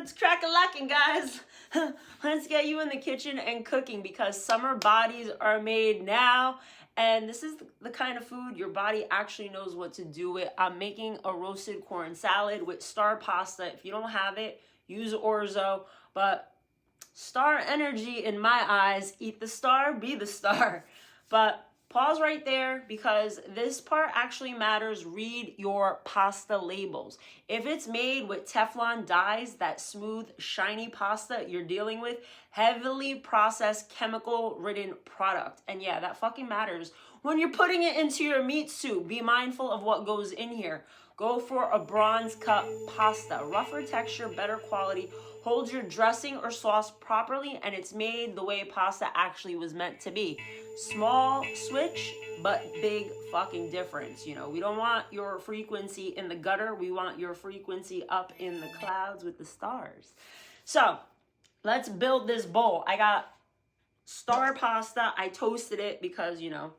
It's crack-a-lacking, guys. Let's get you in the kitchen and cooking because summer bodies are made now. And this is the kind of food your body actually knows what to do with. I'm making a roasted corn salad with star pasta. If you don't have it, use orzo. But star energy in my eyes, eat the star, be the star. But pause right there because this part actually matters. Read your pasta labels. If it's made with Teflon dyes, that smooth, shiny pasta you're dealing with, heavily processed, chemical-ridden product. And yeah, that fucking matters. When you're putting it into your meat soup, be mindful of what goes in here. Go for a bronze cut pasta. Rougher texture, better quality. Holds your dressing or sauce properly, and it's made the way pasta actually was meant to be. Small switch, but big fucking difference. You know, we don't want your frequency in the gutter. We want your frequency up in the clouds with the stars. So let's build this bowl. I got star pasta. I toasted it because, you know,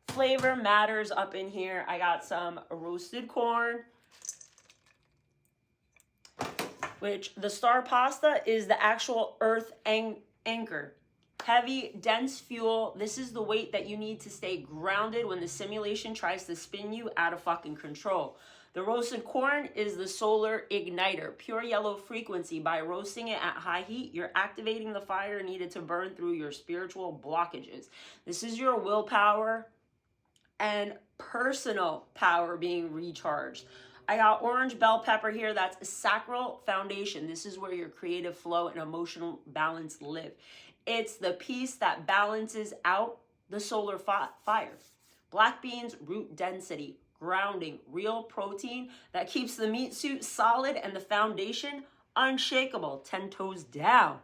flavor matters up in here. I got some roasted corn, which the star pasta is the actual earth anchor. Heavy, dense fuel. This is the weight that you need to stay grounded when the simulation tries to spin you out of fucking control. The roasted corn is the solar igniter, pure yellow frequency. By roasting it at high heat, you're activating the fire needed to burn through your spiritual blockages. This is your willpower and personal power being recharged. I got orange bell pepper here. That's a sacral foundation. This is where your creative flow and emotional balance live. It's the piece that balances out the solar fire. Black beans, root density, grounding, real protein that keeps the meat suit solid and the foundation unshakable, 10 toes down.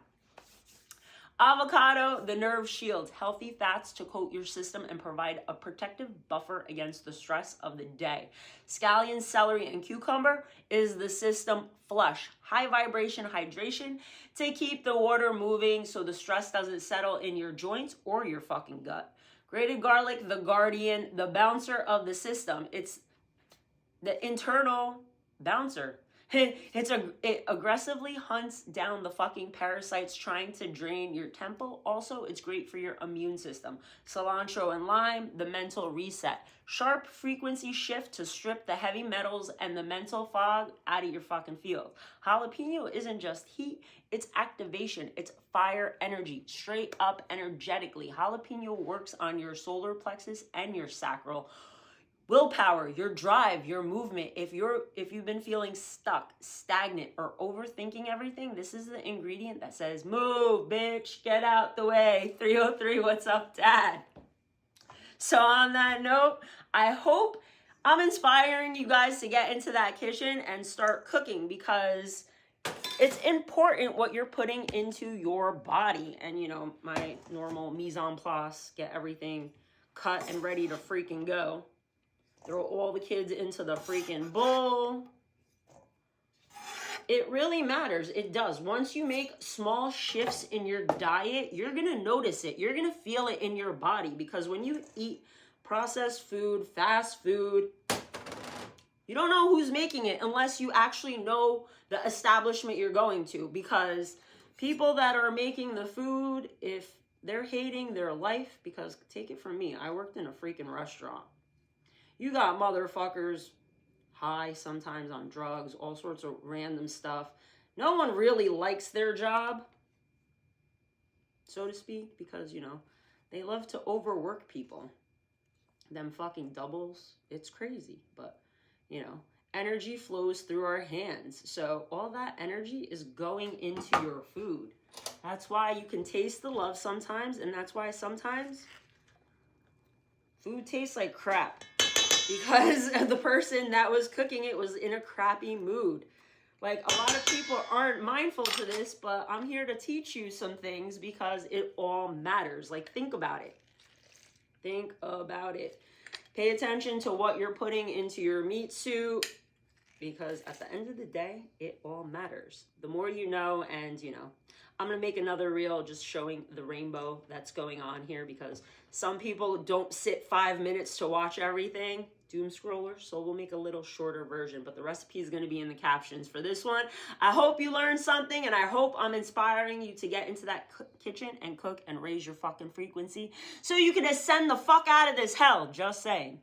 Avocado, the nerve shield, healthy fats to coat your system and provide a protective buffer against the stress of the day. Scallion, celery, and cucumber is the system flush, high vibration hydration to keep the water moving so the stress doesn't settle in your joints or your fucking gut. Grated garlic, the guardian, the bouncer of the system. It's the internal bouncer. It aggressively hunts down the fucking parasites trying to drain your temple. Also, it's great for your immune system. Cilantro and lime, the mental reset. Sharp frequency shift to strip the heavy metals and the mental fog out of your fucking field. Jalapeno isn't just heat, it's activation. It's fire energy, straight up energetically. Jalapeno works on your solar plexus and your sacral. Willpower, your drive, your movement. If you've been feeling stuck, stagnant, or overthinking everything, this is the ingredient that says, move, bitch, get out the way. 303, what's up, Dad? So on that note, I hope I'm inspiring you guys to get into that kitchen and start cooking because it's important what you're putting into your body. And, you know, my normal mise en place, get everything cut and ready to freaking go. Throw all the kids into the freaking bowl. It really matters. It does. Once you make small shifts in your diet, you're going to notice it. You're going to feel it in your body because when you eat processed food, fast food, you don't know who's making it unless you actually know the establishment you're going to, because people that are making the food, if they're hating their life, because take it from me, I worked in a freaking restaurant. You got motherfuckers high, sometimes on drugs, all sorts of random stuff. No one really likes their job, so to speak, because, you know, they love to overwork people. Them fucking doubles, it's crazy. But, you know, energy flows through our hands. So all that energy is going into your food. That's why you can taste the love sometimes, and that's why sometimes food tastes like crap. Because the person that was cooking it was in a crappy mood. Like, a lot of people aren't mindful to this, but I'm here to teach you some things because it all matters. Like, think about it. Think about it. Pay attention to what you're putting into your meat soup because at the end of the day, it all matters. The more you know, and, you know, I'm going to make another reel just showing the rainbow that's going on here because some people don't sit 5 minutes to watch everything. doom scroller, so we'll make a little shorter version, but the recipe is going to be in the captions for this one. I hope you learned something, and I hope I'm inspiring you to get into that kitchen and cook and raise your fucking frequency so you can ascend the fuck out of this hell. Just saying.